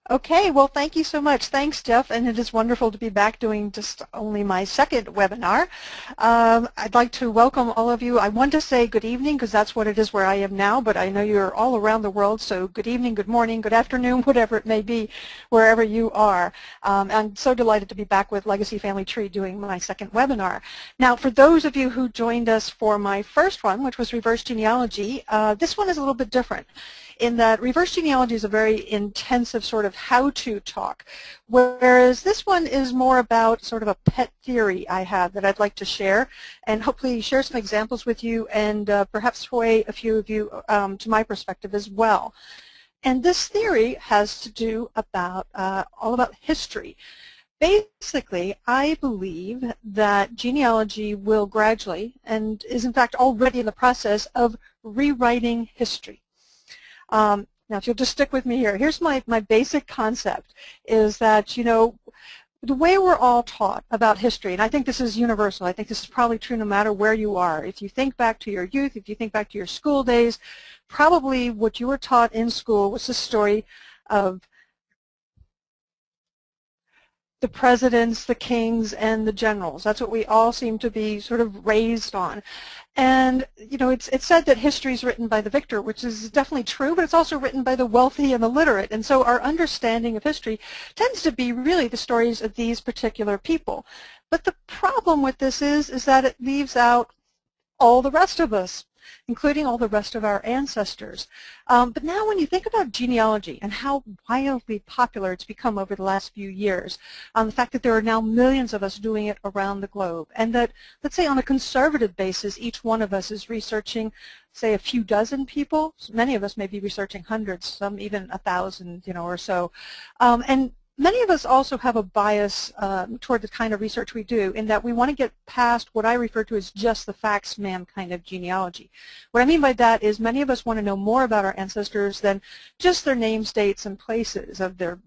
Okay, well, thank you so much. Thanks, Jeff, and it is wonderful to be back doing just only my second webinar. I'd like to welcome all of you. I want to say good evening because that's what it is where I am now, but I know you're all around the world, so good evening, good morning, good afternoon, whatever it may be, wherever you are. I'm so delighted to be back with Legacy Family Tree doing my second webinar. Now, for those of you who joined us for my first one, which was reverse genealogy, this one is a little bit different, in that reverse genealogy is a very intensive sort of how-to talk, whereas this one is more about sort of a pet theory I have that I'd like to share and hopefully share some examples with you and perhaps sway a few of you to my perspective as well. And this theory has to do about all about history. Basically, I believe that genealogy will gradually, and is in fact already in the process of rewriting history. Now, if you'll just stick with me here, here's my basic concept, is that, you know, the way we're all taught about history, and I think this is universal, I think this is probably true no matter where you are. If you think back to your youth, if you think back to your school days, probably what you were taught in school was the story of the presidents, the kings, and the generals. That's what we all seem to be sort of raised on. And, you know, it's said that history is written by the victor, which is definitely true, but it's also written by the wealthy and the literate. And so our understanding of history tends to be really the stories of these particular people. But the problem with this is that it leaves out all the rest of us, including all the rest of our ancestors. But now when you think about genealogy and how wildly popular it's become over the last few years, the fact that there are now millions of us doing it around the globe, and that, let's say on a conservative basis, each one of us is researching, say, a few dozen people. So many of us may be researching hundreds, some even 1,000, you know, or so. And many of us also have a bias toward the kind of research we do, in that we want to get past what I refer to as just the facts, ma'am, kind of genealogy. What I mean by that is many of us want to know more about our ancestors than just their names, dates, and places of their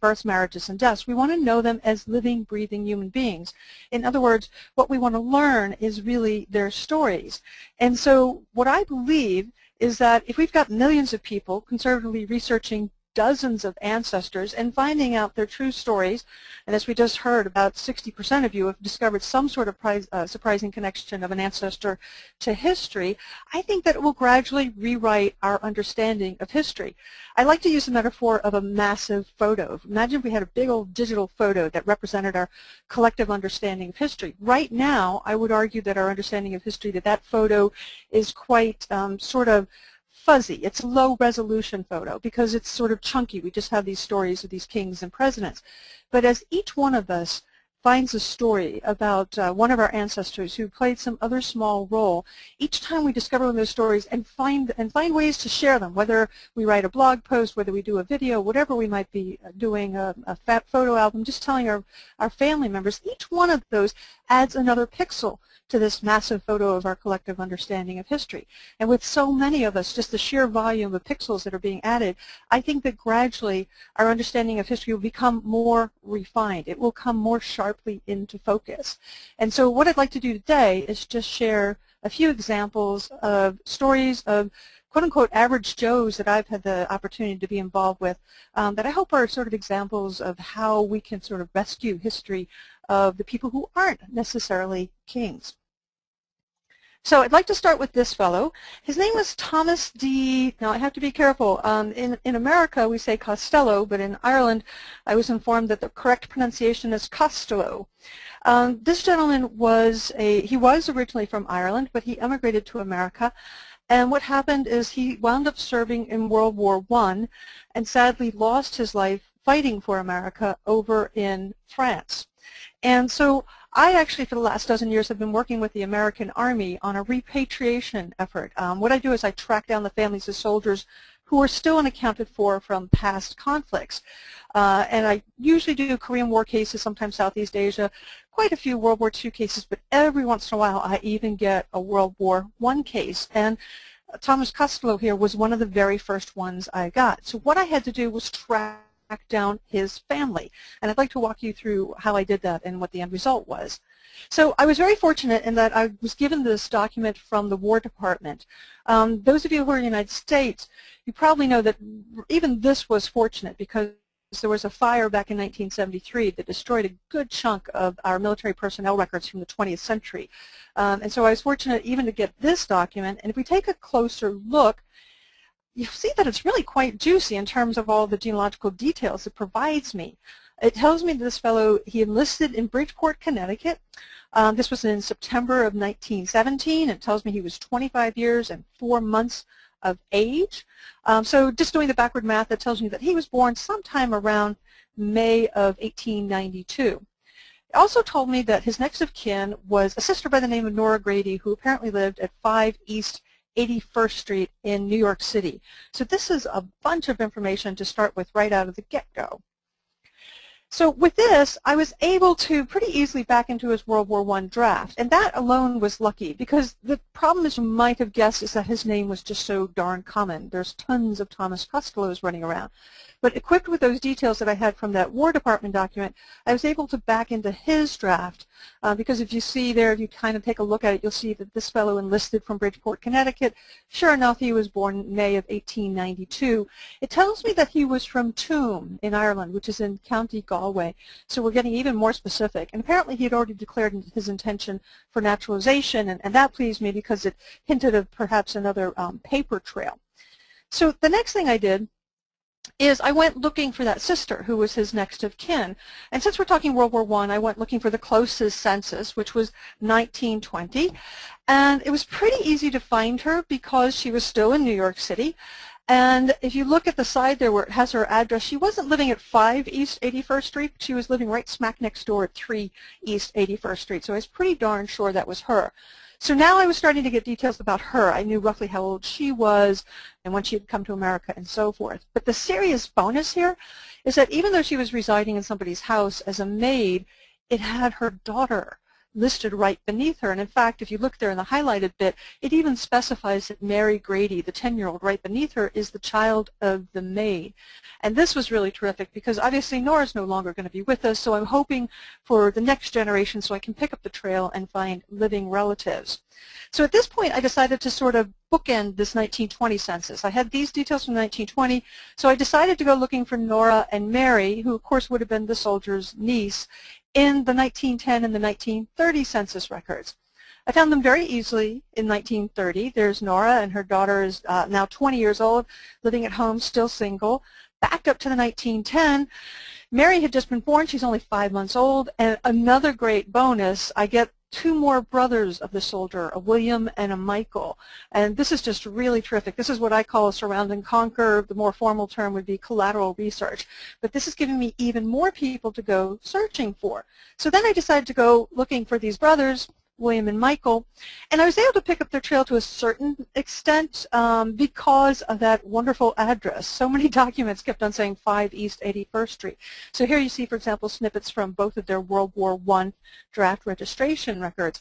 births, marriages, and deaths. We want to know them as living, breathing human beings. In other words, what we want to learn is really their stories. And so what I believe is that if we've got millions of people conservatively researching dozens of ancestors and finding out their true stories, and as we just heard, about 60% of you have discovered some sort of surprising connection of an ancestor to history, I think that it will gradually rewrite our understanding of history. I like to use the metaphor of a massive photo. Imagine if we had a big old digital photo that represented our collective understanding of history. Right now, I would argue that our understanding of history, that photo is quite sort of fuzzy. It's a low resolution photo because it's sort of chunky. We just have these stories of these kings and presidents. But as each one of us finds a story about one of our ancestors who played some other small role, each time we discover one of those stories and find ways to share them, whether we write a blog post, whether we do a video, whatever we might be doing, a photo album, just telling our family members, each one of those adds another pixel to this massive photo of our collective understanding of history. And with so many of us, just the sheer volume of pixels that are being added, I think that gradually our understanding of history will become more refined. It will come more sharply into focus. And so what I'd like to do today is just share a few examples of stories of quote-unquote average Joes that I've had the opportunity to be involved with that I hope are sort of examples of how we can sort of rescue history of the people who aren't necessarily kings. So I'd like to start with this fellow. His name was Thomas D. Now I have to be careful. In America we say Costello, but in Ireland I was informed that the correct pronunciation is Costello. This gentleman was originally from Ireland, but he emigrated to America. And what happened is he wound up serving in World War I and sadly lost his life fighting for America over in France. And so I actually, for the last dozen years, have been working with the American Army on a repatriation effort. What I do is I track down the families of soldiers who are still unaccounted for from past conflicts. And I usually do Korean War cases, sometimes Southeast Asia, quite a few World War II cases, but every once in a while I even get a World War I case. And Thomas Costello here was one of the very first ones I got. So what I had to do was track down his family. And I'd like to walk you through how I did that and what the end result was. So I was very fortunate in that I was given this document from the War Department. Those of you who are in the United States, you probably know that even this was fortunate because there was a fire back in 1973 that destroyed a good chunk of our military personnel records from the 20th century. And so I was fortunate even to get this document. And if we take a closer look, you'll see that it's really quite juicy in terms of all the genealogical details it provides me. It tells me that this fellow, he enlisted in Bridgeport, Connecticut. This was in September of 1917. It tells me he was 25 years and 4 months of age. So just doing the backward math, that tells me that he was born sometime around May of 1892. It also told me that his next of kin was a sister by the name of Norah Grady, who apparently lived at 5 East 81st Street in New York City. So this is a bunch of information to start with right out of the get-go. So with this, I was able to pretty easily back into his World War I draft, and that alone was lucky, because the problem, as you might have guessed, is that his name was just so darn common. There's tons of Thomas Costellos running around. But equipped with those details that I had from that War Department document, I was able to back into his draft, because if you see there, if you kind of take a look at it, you'll see that this fellow enlisted from Bridgeport, Connecticut. Sure enough, he was born in May of 1892. It tells me that he was from Toom in Ireland, which is in County Galway. So we're getting even more specific. And apparently he had already declared his intention for naturalization, and that pleased me because it hinted of perhaps another paper trail. So the next thing I did is I went looking for that sister who was his next of kin. And since we're talking World War I went looking for the closest census, which was 1920. And it was pretty easy to find her because she was still in New York City. And if you look at the side there where it has her address, she wasn't living at 5 East 81st Street. She was living right smack next door at 3 East 81st Street. So I was pretty darn sure that was her. So now I was starting to get details about her. I knew roughly how old she was and when she had come to America and so forth. But the serious bonus here is that even though she was residing in somebody's house as a maid, it had her daughter listed right beneath her. And in fact, if you look there in the highlighted bit, it even specifies that Mary Grady, the 10-year-old right beneath her, is the child of the maid. And this was really terrific because obviously Norah's no longer going to be with us, so I'm hoping for the next generation so I can pick up the trail and find living relatives. So at this point, I decided to sort of bookend this 1920 census. I had these details from 1920, so I decided to go looking for Norah and Mary, who of course would have been the soldier's niece, in the 1910 and the 1930 census records. I found them very easily in 1930. There's Norah, and her daughter is now 20 years old, living at home, still single. Back up to the 1910, Mary had just been born. She's only 5 months old. And another great bonus, I get 2 more brothers of the soldier, a William and a Michael. And this is just really terrific. This is what I call a surround and conquer. The more formal term would be collateral research. But this is giving me even more people to go searching for. So then I decided to go looking for these brothers, William and Michael, and I was able to pick up their trail to a certain extent because of that wonderful address. So many documents kept on saying 5 East 81st Street. So here you see, for example, snippets from both of their World War I draft registration records.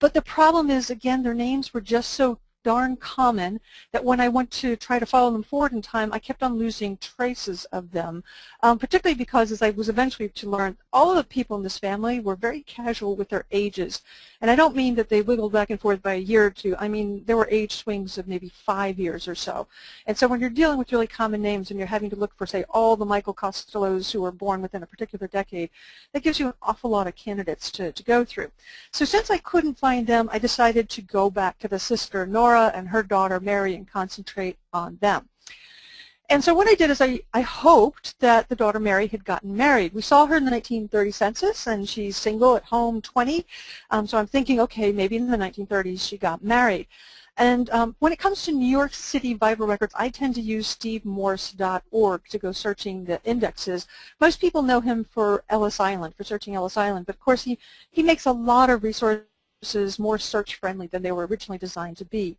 But the problem is, again, their names were just so darn common that when I went to try to follow them forward in time, I kept on losing traces of them, particularly because as I was eventually to learn, all of the people in this family were very casual with their ages. And I don't mean that they wiggled back and forth by a year or two. I mean, there were age swings of maybe 5 years or so. And so when you're dealing with really common names and you're having to look for, say, all the Michael Costellos who were born within a particular decade, that gives you an awful lot of candidates to go through. So since I couldn't find them, I decided to go back to the sister Norah and her daughter Mary and concentrate on them. And so what I did is I hoped that the daughter Mary had gotten married. We saw her in the 1930 census, and she's single at home, 20. So I'm thinking, okay, maybe in the 1930s she got married. And when it comes to New York City vital records, I tend to use stevemorse.org to go searching the indexes. Most people know him for Ellis Island, for searching Ellis Island, but of course he makes a lot of resources more search-friendly than they were originally designed to be.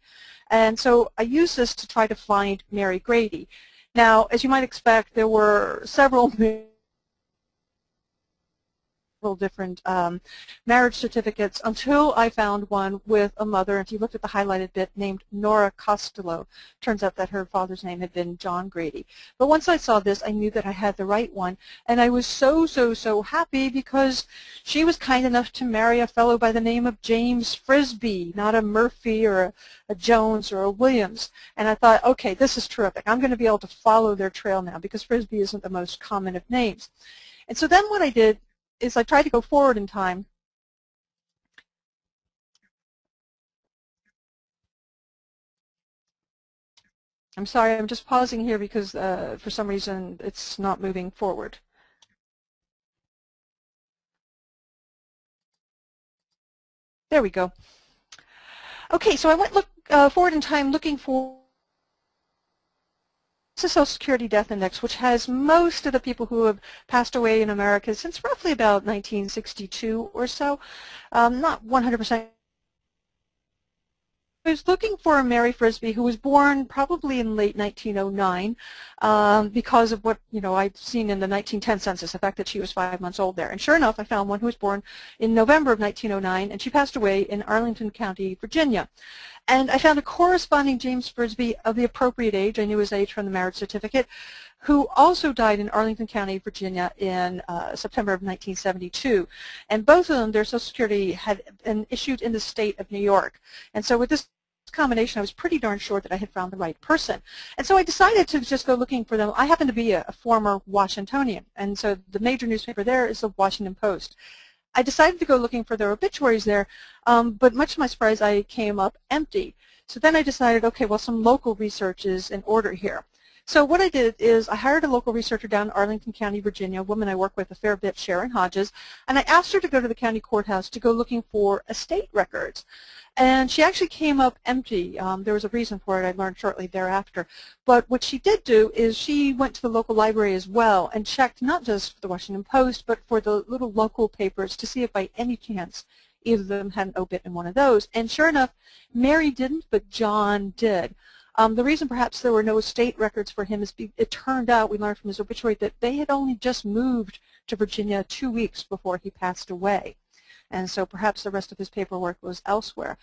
And so I used this to try to find Mary Grady. Now, as you might expect, there were several several different marriage certificates until I found one with a mother, and if you looked at the highlighted bit, named Norah Costello. Turns out that her father's name had been John Grady. But once I saw this, I knew that I had the right one, and I was so happy because she was kind enough to marry a fellow by the name of James Frisbie, not a Murphy or a Jones or a Williams. And I thought, okay, this is terrific. I'm going to be able to follow their trail now because Frisbie isn't the most common of names. And so then what I did is I tried to go forward in time. I'm sorry, I'm just pausing here because for some reason it's not moving forward. There we go. Okay, so I went forward in time looking for the Social Security Death Index, which has most of the people who have passed away in America since roughly about 1962 or so. Not 100%. I was looking for a Mary Frisbie who was born probably in late 1909 because of what I'd seen in the 1910 census, the fact that she was 5 months old there. And sure enough, I found one who was born in November of 1909, and she passed away in Arlington County, Virginia. And I found a corresponding James Frisbie of the appropriate age, I knew his age from the marriage certificate, who also died in Arlington County, Virginia in September of 1972. And both of them, their Social Security had been issued in the state of New York. And so with this combination, I was pretty darn sure that I had found the right person. And so I decided to just go looking for them. I happen to be a former Washingtonian, and so the major newspaper there is the Washington Post. I decided to go looking for their obituaries there, but much to my surprise, I came up empty. So then I decided, okay, well, some local research is in order here. So what I did is I hired a local researcher down in Arlington County, Virginia, a woman I work with a fair bit, Sharon Hodges, and I asked her to go to the county courthouse to go looking for estate records. And she actually came up empty. There was a reason for it, I learned shortly thereafter. But what she did do is she went to the local library as well and checked not just for the Washington Post, but for the little local papers to see if by any chance either of them had an obit in one of those. And sure enough, Mary didn't, but John did. The reason perhaps there were no estate records for him is it turned out, we learned from his obituary, that they had only just moved to Virginia 2 weeks before he passed away. And so perhaps the rest of his paperwork was elsewhere.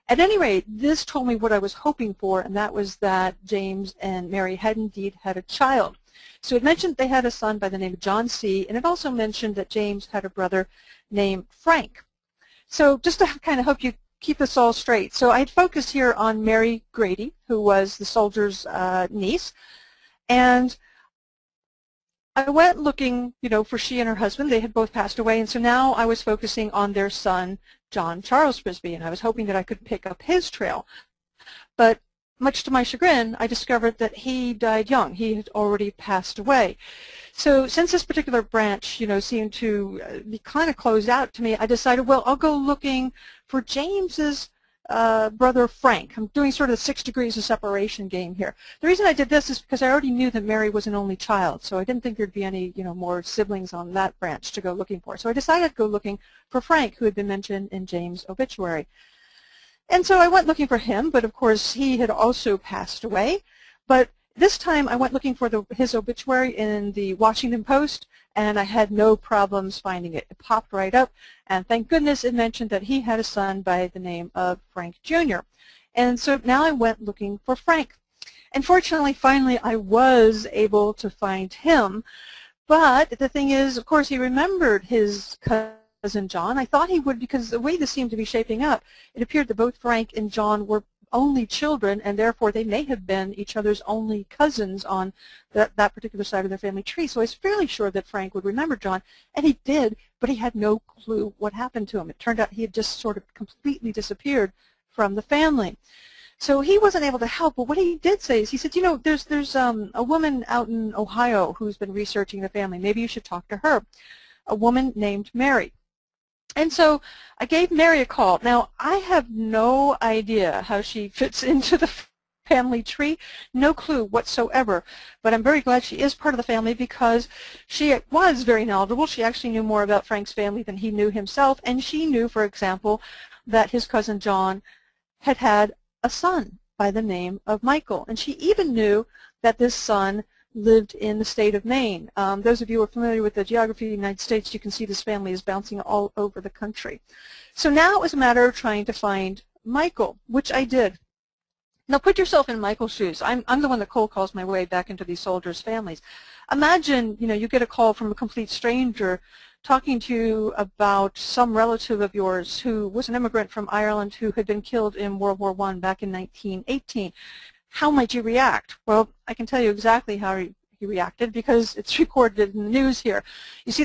At any rate, this told me what I was hoping for, and that was that James and Mary had indeed had a child. So it mentioned they had a son by the name of John C., and it also mentioned that James had a brother named Frank. So just to kind of help you keep this all straight, so I had focused here on Mary Grady, who was the soldier's niece, and I went looking, for she and her husband. They had both passed away, and so now I was focusing on their son, John Charles Frisbie, and I was hoping that I could pick up his trail. But much to my chagrin, I discovered that he died young. He had already passed away. So since this particular branch, seemed to be kind of closed out to me, I decided, well, I'll go looking for James's brother Frank. I'm doing sort of the 6 degrees of separation game here. The reason I did this is because I already knew that Mary was an only child, so I didn't think there'd be any, more siblings on that branch to go looking for. So I decided to go looking for Frank, who had been mentioned in James' obituary. And so I went looking for him, but of course he had also passed away. But this time I went looking for his obituary in the Washington Post, and I had no problems finding it. It popped right up, and thank goodness it mentioned that he had a son by the name of Frank Jr. And so now I went looking for Frank. And fortunately, finally, I was able to find him. But the thing is, of course, he remembered his cousin John. I thought he would, because the way this seemed to be shaping up, it appeared that both Frank and John were only children, and therefore they may have been each other's only cousins on that particular side of their family tree. So I was fairly sure that Frank would remember John, and he did, but he had no clue what happened to him. It turned out he had just sort of completely disappeared from the family. So he wasn't able to help, but what he did say is, he said, there's a woman out in Ohio who's been researching the family. Maybe you should talk to her. A woman named Mary. And so I gave Mary a call. Now, I have no idea how she fits into the family tree, no clue whatsoever, but I'm very glad she is part of the family because she was very knowledgeable. She actually knew more about Frank's family than he knew himself, and she knew, for example, that his cousin John had a son by the name of Michael, and she even knew that this son lived in the state of Maine. Those of you who are familiar with the geography of the United States, you can see this family is bouncing all over the country. So now it was a matter of trying to find Michael, which I did. Now put yourself in Michael's shoes. I'm the one that cold calls my way back into these soldiers' families. Imagine, you get a call from a complete stranger talking to you about some relative of yours who was an immigrant from Ireland who had been killed in World War I back in 1918. How might you react? Well, I can tell you exactly how he reacted because it's recorded in the news here. You see